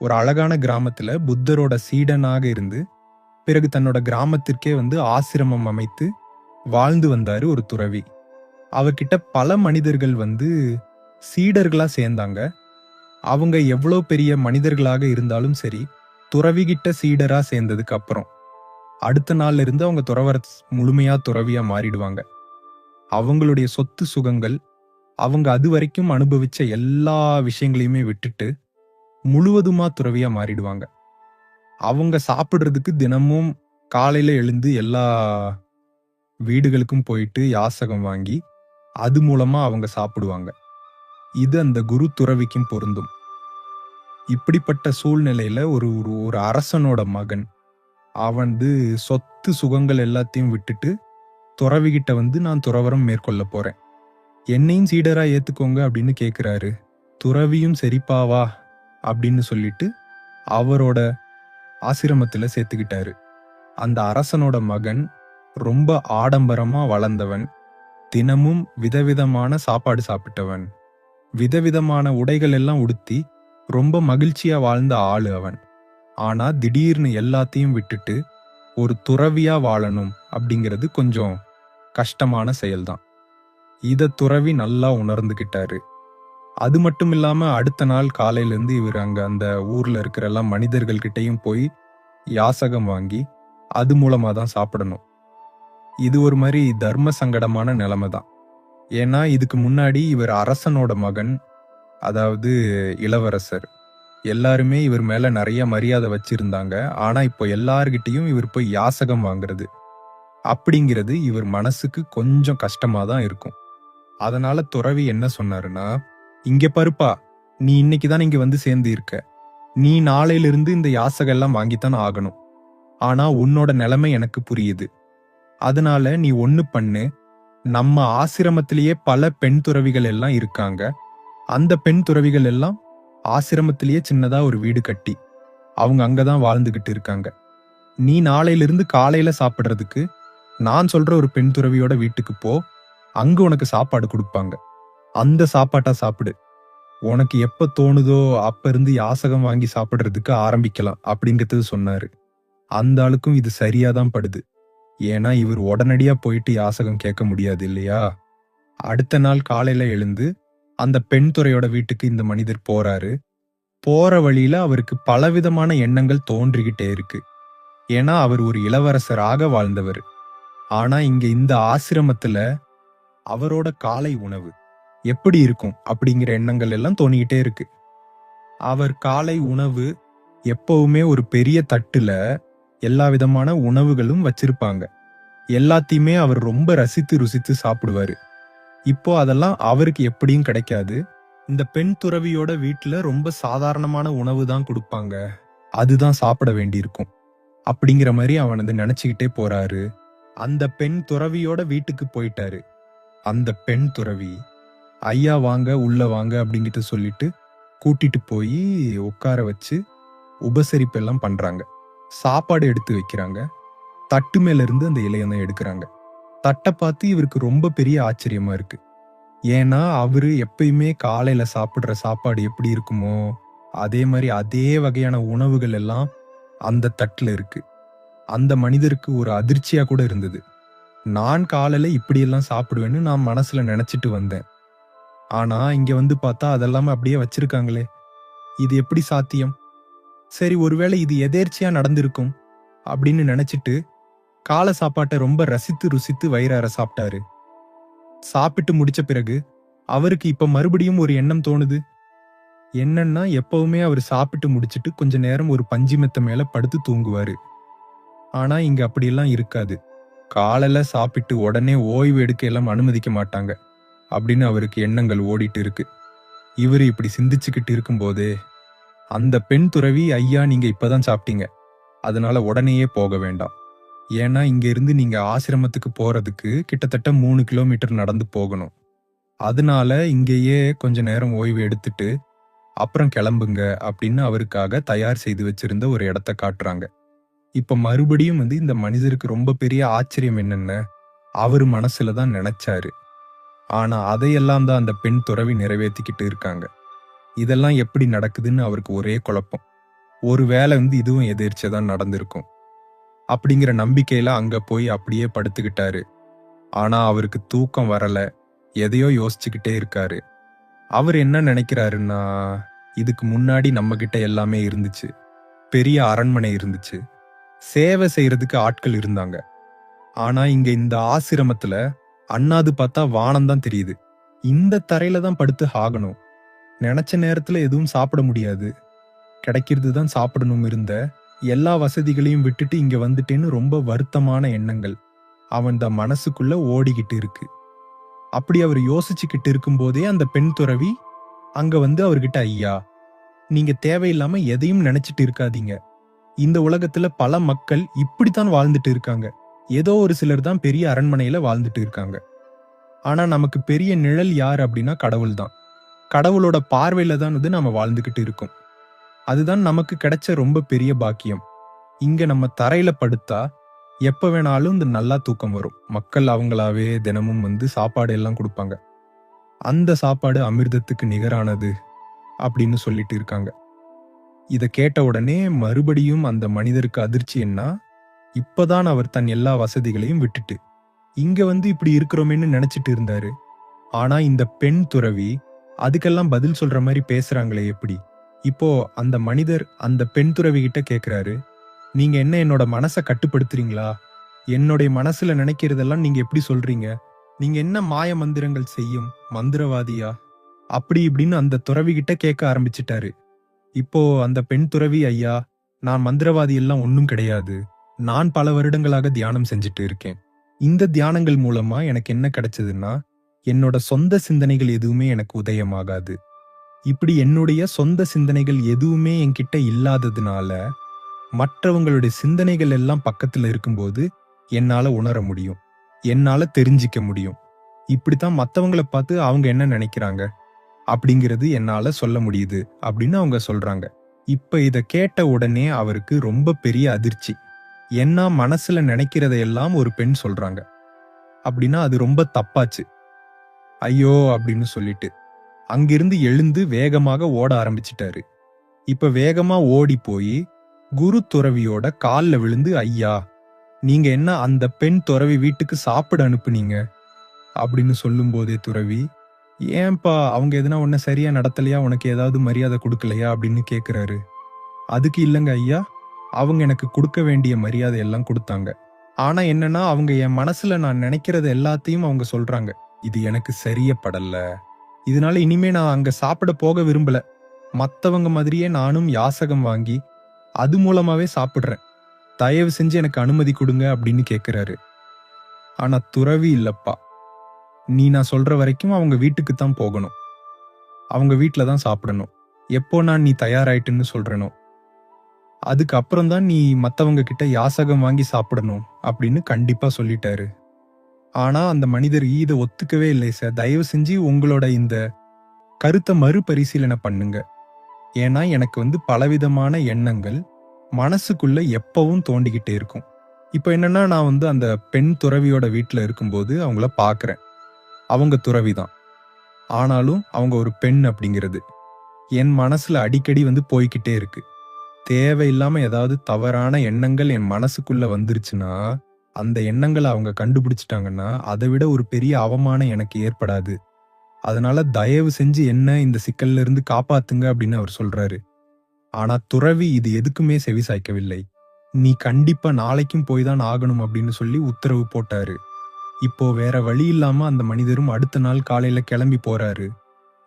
ஒரு அழகான கிராமத்துல புத்தரோட சீடனாக இருந்து பிறகு தன்னோட கிராமத்திற்கே ஆசிரமம் அமைத்து வாழ்ந்து வந்தாரு ஒரு துறவி. அவர்கிட்ட பல மனிதர்கள் சீடர்களா சேர்ந்தாங்க. அவங்க எவ்வளோ பெரிய மனிதர்களாக இருந்தாலும் சரி, துறவிகிட்ட சீடரா சேர்ந்ததுக்கு அப்புறம் அடுத்த நாள்ல இருந்து அவங்க முழுமையா துறவியா மாறிடுவாங்க. அவங்களுடைய சொத்து சுகங்கள், அவங்க அது வரைக்கும் அனுபவிச்ச எல்லா விஷயங்களையுமே விட்டுட்டு முழுவதுமா துறவியா மாறிடுவாங்க. அவங்க சாப்பிடுறதுக்கு தினமும் காலையில எழுந்து எல்லா வீடுகளுக்கும் போயிட்டு யாசகம் வாங்கி அது மூலமா அவங்க சாப்பிடுவாங்க. இது அந்த குரு துறவிக்கும் பொருந்தும். இப்படிப்பட்ட சூழ்நிலையில ஒரு ஒரு அரசனோட மகன் அவன் சொத்து சுகங்கள் எல்லாத்தையும் விட்டுட்டு துறவிகிட்ட நான் துறவரம் மேற்கொள்ள போறேன், என்னையும் சீடரா ஏத்துக்கோங்க அப்படின்னு கேக்குறாரு. துறவியும் சரிப்பாவா அப்படின்னு சொல்லிட்டு அவரோட ஆசிரமத்துல சேர்த்துக்கிட்டாரு. அந்த அரசனோட மகன் ரொம்ப ஆடம்பரமா வளர்ந்தவன், தினமும் விதவிதமான சாப்பாடு சாப்பிட்டவன், விதவிதமான உடைகள் எல்லாம் உடுத்தி ரொம்ப மகிழ்ச்சியா வாழ்ந்த ஆளு அவன். ஆனா திடீர்னு எல்லாத்தையும் விட்டுட்டு ஒரு துறவியா வாழணும் அப்படிங்கிறது கொஞ்சம் கஷ்டமான செயல்தான். இத துறவி நல்லா உணர்ந்துகிட்டாரு. அது மட்டும் இல்லாம அடுத்த நாள் காலையில இருந்து இவர் அங்க அந்த ஊர்ல இருக்கிற எல்லா மனிதர்கள் கிட்டையும் போய் யாசகம் வாங்கி அது மூலமா தான் சாப்பிடணும். இது ஒரு மாதிரி தர்ம சங்கடமான நிலைமை தான். ஏன்னா இதுக்கு முன்னாடி இவர் அரசனோட மகன், அதாவது இளவரசர், எல்லாருமே இவர் மேல நிறைய மரியாதை வச்சிருந்தாங்க. ஆனா இப்போ எல்லார்கிட்டையும் இவர் போய் யாசகம் வாங்குறது அப்படிங்கிறது இவர் மனசுக்கு கொஞ்சம் கஷ்டமா தான் இருக்கும். அதனால துறவி என்ன சொன்னாருன்னா, இங்க பாருப்பா, நீ இன்னைக்கு தான் இங்க சேர்ந்து இருக்க, நீ நாளையிலிருந்து இந்த யாசகம் எல்லாம் வாங்கித்தான் ஆகணும். ஆனா உன்னோட நிலைமை எனக்கு புரியுது. அதனால நீ ஒண்ணு பண்ணு, நம்ம ஆசிரமத்திலேயே பல பெண் துறவிகள் எல்லாம் இருக்காங்க. அந்த பெண் துறவிகள் எல்லாம் ஆசிரமத்திலேயே சின்னதா ஒரு வீடு கட்டி அவங்க அங்கதான் வாழ்ந்துகிட்டு இருக்காங்க. நீ நாளையிலிருந்து காலையில சாப்பிடுறதுக்கு நான் சொல்ற ஒரு பெண் துறவியோட வீட்டுக்கு போ, அங்க உனக்கு சாப்பாடு கொடுப்பாங்க, அந்த சாப்பாட்டா சாப்பிடு. உனக்கு எப்ப தோணுதோ அப்ப இருந்து யாசகம் வாங்கி சாப்பிடுறதுக்கு ஆரம்பிக்கலாம் அப்படிங்கிறது சொன்னாரு. அந்த ஆளுக்கும் இது சரியாதான் படுது. ஏன்னா இவர் உடனடியா போயிட்டு யாசகம் கேட்க முடியாது இல்லையா? அடுத்த நாள் காலையில எழுந்து அந்த பெண் துறையோட வீட்டுக்கு இந்த மனிதர் போறாரு. போற வழியில அவருக்கு பலவிதமான எண்ணங்கள் தோன்றிக்கிட்டே இருக்கு. ஏன்னா அவர் ஒரு இளவரசராக வாழ்ந்தவர். ஆனா இங்க இந்த ஆசிரமத்துல அவரோட காலை உணவு எப்படி இருக்கும் அப்படிங்கிற எண்ணங்கள் எல்லாம் தோணிக்கிட்டே இருக்கு. அவர் காலை உணவு எப்பவுமே ஒரு பெரிய தட்டுல எல்லா விதமான உணவுகளும் வச்சிருப்பாங்க. எல்லாத்தையுமே அவர் ரொம்ப ரசித்து ருசித்து சாப்பிடுவாரு. இப்போ அதெல்லாம் அவருக்கு எப்படியும் கிடைக்காது. இந்த பெண் துறவியோட வீட்டுல ரொம்ப சாதாரணமான உணவு தான் கொடுப்பாங்க, அதுதான் சாப்பிட வேண்டியிருக்கும் அப்படிங்கிற மாதிரி அவன் நினைச்சுக்கிட்டே போறாரு. அந்த பெண் துறவியோட வீட்டுக்கு போயிட்டாரு. அந்த பெண் துறவி, ஐயா வாங்க உள்ள வாங்க அப்படிங்கிட்டு சொல்லிட்டு கூட்டிட்டு போய் உட்கார வச்சு உபசரிப்பெல்லாம் பண்றாங்க. சாப்பாடு எடுத்து வைக்கிறாங்க. தட்டு மேல இருந்து அந்த இலையை எடுக்கிறாங்க. தட்டை பார்த்து இவருக்கு ரொம்ப பெரிய ஆச்சரியமா இருக்கு. ஏன்னா அவரு எப்பயுமே காலையில சாப்பிடுற சாப்பாடு எப்படி இருக்குமோ அதே மாதிரி அதே வகையான உணவுகள் எல்லாம் அந்த தட்டுல இருக்கு. அந்த மனிதருக்கு ஒரு அதிர்ச்சியா கூட இருந்தது. நான் காலையில இப்படியெல்லாம் சாப்பிடுவேன்னு நான் மனசுல நினைச்சிட்டு வந்தேன். ஆனா இங்க பார்த்தா அதெல்லாம அப்படியே வச்சிருக்காங்களே, இது எப்படி சாத்தியம்? சரி, ஒருவேளை இது எதேர்ச்சியா நடந்திருக்கும் அப்படின்னு நினைச்சிட்டு காலை சாப்பாட்டை ரொம்ப ரசித்து ருசித்து வயிறார சாப்பிட்டாரு. சாப்பிட்டு முடிச்ச பிறகு அவருக்கு இப்ப மறுபடியும் ஒரு எண்ணம் தோணுது. என்னன்னா, எப்பவுமே அவர் சாப்பிட்டு முடிச்சிட்டு கொஞ்ச நேரம் ஒரு பஞ்சு மெத்த மேல படுத்து தூங்குவாரு. ஆனா இங்க அப்படியெல்லாம் இருக்காது. காலையில சாப்பிட்டு உடனே ஓய்வு எடுக்க எல்லாம் அனுமதிக்க மாட்டாங்க அப்படின்னு அவருக்கு எண்ணங்கள் ஓடிட்டு இருக்கு. இவர் இப்படி சிந்திச்சுக்கிட்டு இருக்கும்போதே அந்த பெண் துறவி, ஐயா நீங்க இப்பதான் சாப்பிட்டீங்க, அதனால உடனேயே போக வேண்டாம். ஏன்னா இங்க இருந்து நீங்க ஆசிரமத்துக்கு போறதுக்கு கிட்டத்தட்ட 3 கிலோமீட்டர் நடந்து போகணும். அதனால இங்கேயே கொஞ்ச நேரம் ஓய்வு எடுத்துட்டு அப்புறம் கிளம்புங்க அப்படின்னு அவருக்காக தயார் செய்து வச்சிருந்த ஒரு இடத்த காட்டுறாங்க. இப்ப மறுபடியும் இந்த மனிதருக்கு ரொம்ப பெரிய ஆச்சரியம் என்னன்னு அவரு மனசுலதான் நினைச்சாரு. ஆனா அதையெல்லாம் தான் அந்த பெண் துறவி நிறைவேற்றிக்கிட்டு இருக்காங்க. இதெல்லாம் எப்படி நடக்குதுன்னு அவருக்கு ஒரே குழப்பம். ஒருவேளை இதுவும் எதிர்ச்சியா தான் நடந்திருக்கும் அப்படிங்கிற நம்பிக்கையில அங்க போய் அப்படியே படுத்துக்கிட்டாரு. ஆனா அவருக்கு தூக்கம் வரல. எதையோ யோசிச்சுக்கிட்டே இருக்காரு. அவர் என்ன நினைக்கிறாருன்னா, இதுக்கு முன்னாடி நம்ம கிட்ட எல்லாமே இருந்துச்சு. பெரிய அரண்மனை இருந்துச்சு. சேவை செய்யறதுக்கு ஆட்கள் இருந்தாங்க. ஆனா இங்க இந்த ஆசிரமத்துல அண்ணாந்து பார்த்தா வானம் தான் தெரியுது. இந்த தரையில தான் படுத்து ஆகணும். நினைச்ச நேரத்துல எதுவும் சாப்பிட முடியாது. கிடைக்கிறது தான் சாப்பிடணும் இருந்த எல்லா வசதிகளையும் விட்டுட்டு இங்க வந்துட்டேன்னு ரொம்ப வருத்தமான எண்ணங்கள் அவன் மனசுக்குள்ள ஓடிக்கிட்டு இருக்கு. அப்படி அவர் யோசிச்சுக்கிட்டு இருக்கும்போதே அந்த பெண் துறவி அங்க அவர்கிட்ட, ஐயா, நீங்க தேவையில்லாம எதையும் நினைச்சிட்டு இருக்காதீங்க. இந்த உலகத்துல பல மக்கள் இப்படித்தான் வாழ்ந்துட்டு இருக்காங்க. ஏதோ ஒரு சிலர் தான் பெரிய அரண்மனையில வாழ்ந்துட்டு இருக்காங்க. ஆனா நமக்கு பெரிய நிழல் யார் அப்படின்னா கடவுள் தான். கடவுளோட பார்வையில தான் நாம வாழ்ந்துகிட்டு இருக்கோம். அதுதான் நமக்கு கிடைச்ச ரொம்ப பெரிய பாக்கியம். இங்க நம்ம தரையில படுத்தா எப்ப வேணாலும் நல்லா தூக்கம் வரும். மக்கள் அவங்களாவே தினமும் சாப்பாடு எல்லாம் கொடுப்பாங்க. அந்த சாப்பாடு அமிர்தத்துக்கு நிகரானது அப்படின்னு சொல்லிட்டு இருக்காங்க. இத கேட்ட உடனே மறுபடியும் அந்த மனிதருக்கு அதிர்ச்சி என்ன, இப்பதான் அவர் தன் எல்லா வசதிகளையும் விட்டுட்டு இங்க இப்படி இருக்கிறோமேன்னு நினைச்சிட்டு இருந்தாரு. ஆனா இந்த பெண் துறவி அதுக்கெல்லாம் பதில் சொல்ற மாதிரி பேசுறாங்களே எப்படி? இப்போ அந்த மனிதர் அந்த பெண் துறவி கிட்ட கேக்குறாரு, நீங்க என்ன என்னோட மனசை கட்டுப்படுத்துறீங்களா? என்னுடைய மனசுல நினைக்கிறதெல்லாம் நீங்க எப்படி சொல்றீங்க? நீங்க என்ன மாய மந்திரங்கள் செய்யும் மந்திரவாதியா? அப்படி இப்படின்னு அந்த துறவி கிட்ட கேட்க ஆரம்பிச்சிட்டாரு. இப்போ அந்த பெண் துறவி, ஐயா, நான் மந்திரவாதி எல்லாம் ஒன்னும் கிடையாது. நான் பல வருடங்களாக தியானம் செஞ்சுட்டு இருக்கேன். இந்த தியானங்கள் மூலமா எனக்கு என்ன கிடைச்சதுன்னா, என்னோட சொந்த சிந்தனைகள் எதுவுமே எனக்கு உதயமாகாது. இப்படி என்னுடைய சொந்த சிந்தனைகள் எதுவுமே என்கிட்ட இல்லாததுனால மற்றவங்களுடைய சிந்தனைகள் எல்லாம் பக்கத்துல இருக்கும்போது என்னால உணர முடியும். என்னால தெரிஞ்சிக்க முடியும். இப்படித்தான் மத்தவங்களை பார்த்து அவங்க என்ன நினைக்கிறாங்க அப்படிங்கிறது என்னால சொல்ல முடியுது அப்படின்னு அவங்க சொல்றாங்க. இப்ப இத கேட்ட உடனே அவருக்கு ரொம்ப பெரிய அதிர்ச்சி. என்ன மனசுல நினைக்கிறதையெல்லாம் ஒரு பெண் சொல்றாங்க அப்படின்னா அது ரொம்ப தப்பாச்சு. ஐயோ அப்படின்னு சொல்லிட்டு அங்கிருந்து எழுந்து வேகமாக ஓட ஆரம்பிச்சிட்டாரு. இப்ப வேகமா ஓடி போய் குரு துறவியோட கால்ல விழுந்து, ஐயா, நீங்க என்ன அந்த பெண் துறவி வீட்டுக்கு சாப்பிட அனுப்புனீங்க அப்படின்னு சொல்லும் போதே துறவி, ஏன்பா அவங்க எதுனா உன்ன சரியா நடத்தலையா, உனக்கு ஏதாவது மரியாதை கொடுக்கலையா அப்படின்னு கேக்குறாரு. அதுக்கு இல்லங்க ஐயா, அவங்க எனக்கு கொடுக்க வேண்டிய மரியாதை எல்லாம் கொடுத்தாங்க. ஆனா என்னன்னா அவங்க என் மனசுல நான் நினைக்கிறது எல்லாத்தையும் அவங்க சொல்றாங்க. இது எனக்கு சரியப்படல. இதனால இனிமே நான் அங்க சாப்பிட போக விரும்பல. மத்தவங்க மாதிரியே நானும் யாசகம் வாங்கி அது மூலமாவே சாப்பிடுறேன். தயவு செஞ்சு எனக்கு அனுமதி கொடுங்க அப்படின்னு கேக்குறாரு. ஆனா துறவி, இல்லப்பா, நீ நான் சொல்ற வரைக்கும் அவங்க வீட்டுக்கு தான் போகணும். அவங்க வீட்டுல தான் சாப்பிடணும். எப்போ நான் நீ தயாராயிட்டுன்னு சொல்றேனோ அதுக்கப்புறம் தான் நீ மத்தவங்க கிட்ட யாசகம் வாங்கி சாப்பிடணும் அப்படின்னு கண்டிப்பா சொல்லிட்டாரு. ஆனா அந்த மனிதர் இதை ஒத்துக்கவே இல்லை. சார், தயவு செஞ்சு உங்களோட இந்த கருத்தை மறுபரிசீலனை பண்ணுங்க. ஏன்னா எனக்கு பலவிதமான எண்ணங்கள் மனசுக்குள்ள எப்பவும் தோண்டிக்கிட்டே இருக்கும். இப்ப என்னன்னா நான் அந்த பெண் துறவியோட வீட்டுல இருக்கும்போது அவங்கள பாக்குறேன். அவங்க துறவிதான். ஆனாலும் அவங்க ஒரு பெண் அப்படிங்கிறது என் மனசுல அடிக்கடி போய்கிட்டே இருக்கு. தேவையில்லாம ஏதாவது தவறான எண்ணங்கள் என் மனசுக்குள்ள வந்துருச்சுன்னா, அந்த எண்ணங்களை அவங்க கண்டுபிடிச்சிட்டாங்கன்னா அதை விட ஒரு பெரிய அவமானம் எனக்கு ஏற்படாது. அதனால தயவு செஞ்சு என்ன இந்த சிக்கல்ல இருந்து காப்பாத்துங்க அப்படின்னு அவர் சொல்றாரு. ஆனா துறவி இது எதுக்குமே செவி சாய்க்கவில்லை. நீ கண்டிப்பா நாளைக்கும் போய் தான் ஆகணும் அப்படின்னு சொல்லி உத்தரவு போட்டாரு. இப்போ வேற வழி இல்லாம அந்த மனிதரும் அடுத்த நாள் காலையில கிளம்பி போறாரு.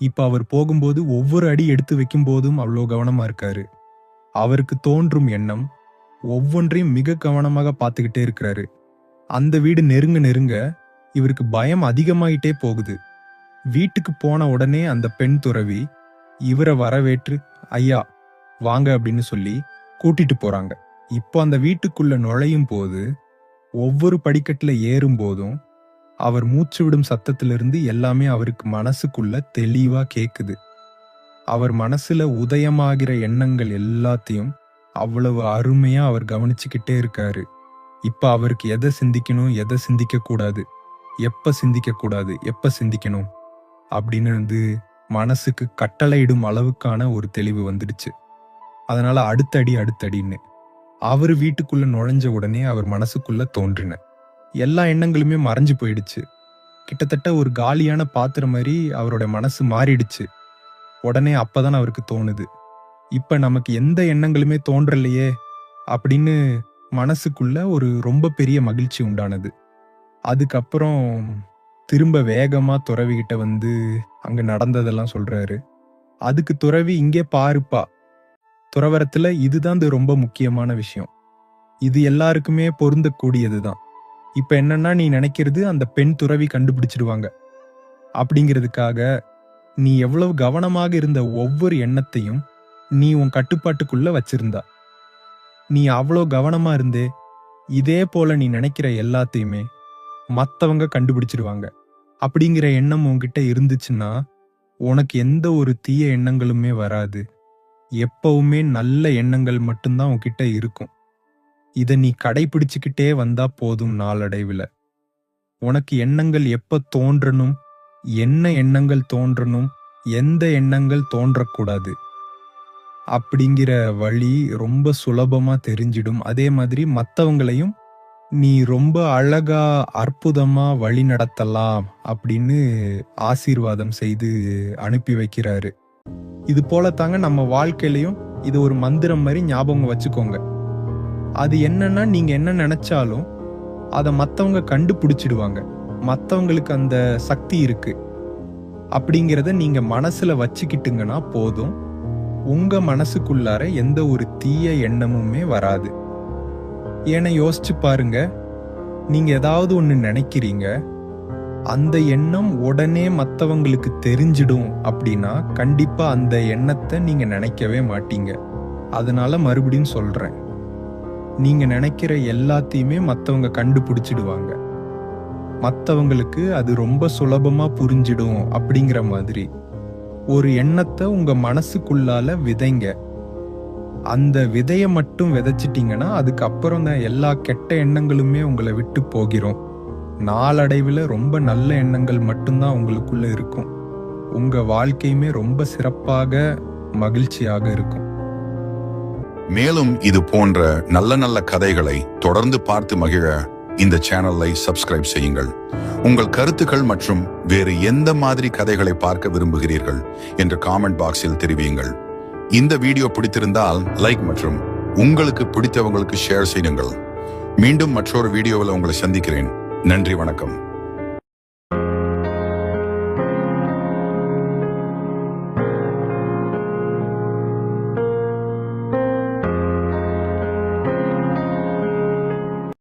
இப்ப அவர் போகும்போது ஒவ்வொரு அடி எடுத்து வைக்கும் போதும் அவ்வளோ கவனமா இருக்காரு. அவருக்கு தோன்றும் எண்ணம் ஒவ்வொன்றையும் மிக கவனமாக பார்த்துக்கிட்டே இருக்கிறாரு. அந்த வீடு நெருங்க நெருங்க இவருக்கு பயம் அதிகமாயிட்டே போகுது. வீட்டுக்கு போன உடனே அந்த பெண் துறவி இவரை வரவேற்று, ஐயா வாங்க அப்படின்னு சொல்லி கூட்டிட்டு போறாங்க. இப்போ அந்த வீட்டுக்குள்ள நுழையும் போது ஒவ்வொரு படிக்கட்டுல ஏறும் போதும் அவர் மூச்சு விடும் சத்தத்திலிருந்து எல்லாமே அவருக்கு மனசுக்குள்ள தெளிவா கேக்குது. அவர் மனசுல உதயமாகிற எண்ணங்கள் எல்லாத்தையும் அவ்வளவு அருமையா அவர் கவனிச்சுக்கிட்டே இருக்காரு. இப்ப அவருக்கு எதை சிந்திக்கணும், எதை சிந்திக்க கூடாது, எப்ப சிந்திக்க கூடாது, எப்ப சிந்திக்கணும் அப்படின்னு மனசுக்கு கட்டளையிடும் அளவுக்கான ஒரு தெளிவு வந்துடுச்சு. அதனால அடுத்தடி அடுத்தடின்னு அவர் வீட்டுக்குள்ள நுழைஞ்ச உடனே அவர் மனசுக்குள்ள தோன்றின எல்லா எண்ணங்களுமே மறைஞ்சு போயிடுச்சு. கிட்டத்தட்ட ஒரு காலியான பாத்திரம் மாதிரி அவரோட மனசு மாறிடுச்சு. உடனே அப்பதான் அவருக்கு தோணுது, இப்ப நமக்கு எந்த எண்ணங்களுமே தோன்றலையே அப்படின்னு மனசுக்குள்ள ஒரு ரொம்ப பெரிய மகிழ்ச்சி உண்டானது. அதுக்கப்புறம் திரும்ப வேகமா துறவிகிட்ட வந்து அங்க நடந்ததெல்லாம் சொல்றாரு. அதுக்கு துறவி, இங்கே பாருப்பா, துறவரத்துல இதுதான் ரொம்ப முக்கியமான விஷயம், இது எல்லாருக்குமே பொருந்தக்கூடியதுதான். இப்ப என்னன்னா, நீ நினைக்கிறது அந்த பெண் துறவி கண்டுபிடிச்சிடுவாங்க அப்படிங்கிறதுக்காக நீ எவ்வளவு கவனமாக இருந்த ஒவ்வொரு எண்ணத்தையும் நீ உன் கட்டுப்பாட்டுக்குள்ள வச்சிருந்தா. நீ அவ்வளோ கவனமா இருந்தே இதே போல நீ நினைக்கிற எல்லாத்தையுமே மத்தவங்க கண்டுபிடிச்சிடுவாங்க அப்படிங்கிற எண்ணம் உன்கிட்ட இருந்துச்சுன்னா உனக்கு எந்த ஒரு தீய எண்ணங்களுமே வராது. எப்பவுமே நல்ல எண்ணங்கள் மட்டும்தான் உன்கிட்ட இருக்கும். இதை நீ கடைபிடிச்சுக்கிட்டே வந்தா போதும். நாளடைவில் உனக்கு எண்ணங்கள் எப்ப தோன்றணும், என்ன எண்ணங்கள் தோன்றணும், எந்த எண்ணங்கள் தோன்றக்கூடாது அப்படிங்கிற வழி ரொம்ப சுலபமா தெரிஞ்சிடும். அதே மாதிரி மற்றவங்களையும் நீ ரொம்ப அழகா அற்புதமா வழி நடத்தலாம் அப்படின்னு ஆசீர்வாதம் செய்து அனுப்பி வைக்கிறாரு. இது போல தாங்க நம்ம வாழ்க்கையிலையும் இது ஒரு மந்திரம் மாதிரி ஞாபகம் வச்சுக்கோங்க. அது என்னன்னா, நீங்க என்ன நினைச்சாலும் அதை மற்றவங்க கண்டுபிடிச்சிடுவாங்க. மற்றவங்களுக்கு அந்த சக்தி இருக்கு அப்படிங்கிறத நீங்க மனசுல வச்சுக்கிட்டுங்கன்னா போதும். உங்க மனசுக்குள்ளார எந்த ஒரு தீய எண்ணமுமே வராது. ஏன்னா யோசிச்சு பாருங்க, நீங்க ஏதாவது ஒண்ணு நினைக்கிறீங்க, அந்த எண்ணம் உடனே மற்றவங்களுக்கு தெரிஞ்சிடும் அப்படின்னா கண்டிப்பா அந்த எண்ணத்தை நீங்க நினைக்கவே மாட்டீங்க. அதனால மறுபடியும் சொல்றேன், நீங்க நினைக்கிற எல்லாத்தையுமே மற்றவங்க கண்டுபிடிச்சிடுவாங்க. மற்றவங்களுக்கு அது ரொம்ப சுலபமா புரிஞ்சிடும். அப்படிங்கிற மாதிரி ஒரு எண்ணத்தை உங்க மனசுக்குள்ளால விதைங்க. அந்த விதைய மட்டும் விதைச்சிட்டீங்கன்னா அதுக்கப்புறம் தான் எல்லா கெட்ட எண்ணங்களுமே உங்களை விட்டு போகிறோம். நாளடைவில் ரொம்ப நல்ல எண்ணங்கள் மட்டும்தான் உங்களுக்குள்ள இருக்கும். உங்க வாழ்க்கையுமே ரொம்ப சிறப்பாக மகிழ்ச்சியாக இருக்கும். மேலும் இது போன்ற நல்ல நல்ல கதைகளை தொடர்ந்து பார்த்து மகிழ இந்த சேனலை சப்ஸ்கிரைப் செய்யுங்கள். உங்கள் கருத்துக்கள் மற்றும் வேறு எந்த மாதிரி கதைகளை பார்க்க விரும்புகிறீர்கள் என்று காமெண்ட் பாக்ஸில் தெரிவியுங்கள். இந்த வீடியோ பிடித்திருந்தால் லைக் மற்றும் உங்களுக்கு பிடித்தவங்களுக்கு ஷேர் செய்யுங்கள். மீண்டும் மற்றொரு வீடியோவில் உங்களை சந்திக்கிறேன். நன்றி, வணக்கம்.